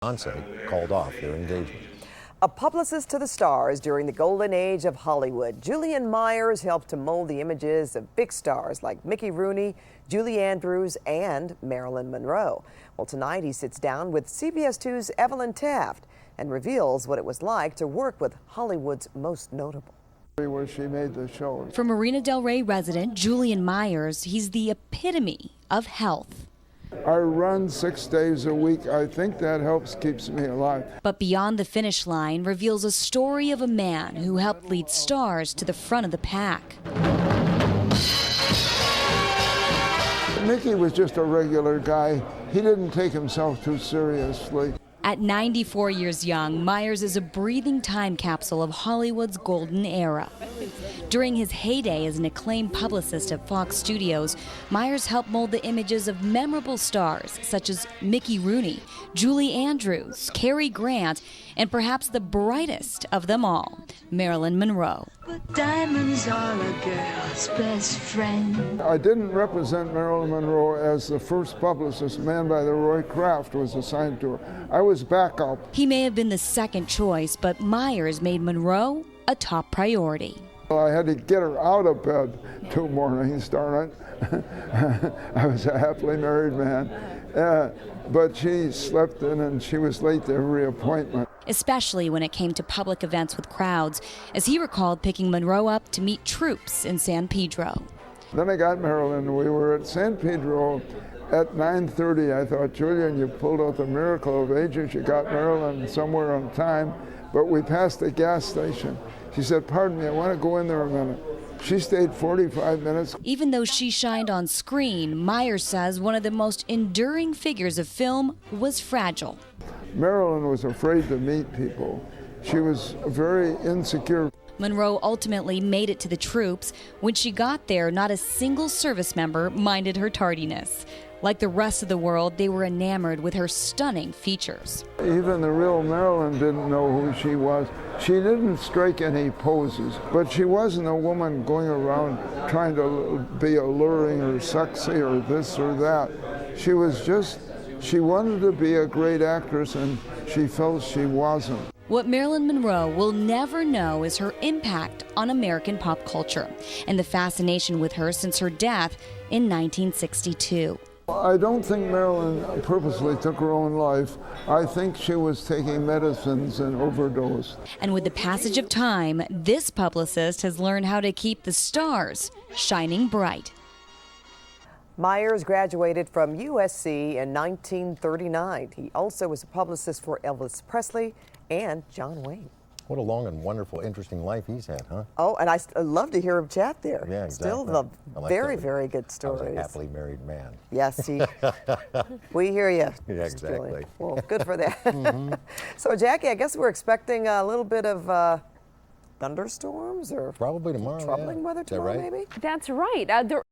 Beyonce called off their engagement. A publicist to the stars during the golden age of Hollywood, Julian Myers helped to mold the images of big stars like Mickey Rooney, Julie Andrews, and Marilyn Monroe. Well, tonight he sits down with CBS 2's Evelyn Taft and reveals what it was like to work with Hollywood's most notable. Where she made the show. For Marina Del Rey resident Julian Myers, he's the epitome of health. I run 6 days a week. I think that keeps me alive. But Beyond the Finish Line reveals a story of a man who helped lead stars to the front of the pack. Mickey was just a regular guy. He didn't take himself too seriously. At 94 years young, Myers is a breathing time capsule of Hollywood's golden era. During his heyday as an acclaimed publicist at Fox Studios, Myers helped mold the images of memorable stars such as Mickey Rooney, Julie Andrews, Cary Grant, and perhaps the brightest of them all, Marilyn Monroe. But diamonds are a girl's best friend. I didn't represent Marilyn Monroe as the first publicist. A man by the Roy Kraft was assigned to her. I was backup. He may have been the second choice, but Myers made Monroe a top priority. I had to get her out of bed 2 mornings, darn it. I was a happily married man. But she slept in and she was late to every appointment. Especially when it came to public events with crowds, as he recalled picking Monroe up to meet troops in San Pedro. Then I got Marilyn. We were at San Pedro at 9:30. I thought, Julian, you pulled out the miracle of ages. You got Marilyn somewhere on time. But we passed the gas station. She said, pardon me, I want to go in there a minute. She stayed 45 minutes. Even though she shined on screen, Myers says one of the most enduring figures of film was fragile. Marilyn was afraid to meet people. She was very insecure. Monroe ultimately made it to the troops. When she got there, not a single service member minded her tardiness. Like the rest of the world, they were enamored with her stunning features. Even the real Marilyn didn't know who she was. She didn't strike any poses, but she wasn't a woman going around trying to be alluring or sexy or this or that. She was just, she wanted to be a great actress and she felt she wasn't. What Marilyn Monroe will never know is her impact on American pop culture and the fascination with her since her death in 1962. I don't think Marilyn purposely took her own life. I think she was taking medicines and overdosed. And with the passage of time, this publicist has learned how to keep the stars shining bright. Myers graduated from USC in 1939. He also was a publicist for Elvis Presley and John Wayne. What a long and wonderful, interesting life he's had, huh? Oh, and I love to hear him chat there. Yeah, exactly. Still the I like very, that. very good stories. I was a happily married man. Yes, we hear you. Yeah, exactly. Well, good for that. So, Jackie, I guess we're expecting a little bit of thunderstorms or Probably tomorrow. troubling yeah. weather Is that tomorrow, right? maybe? That's right.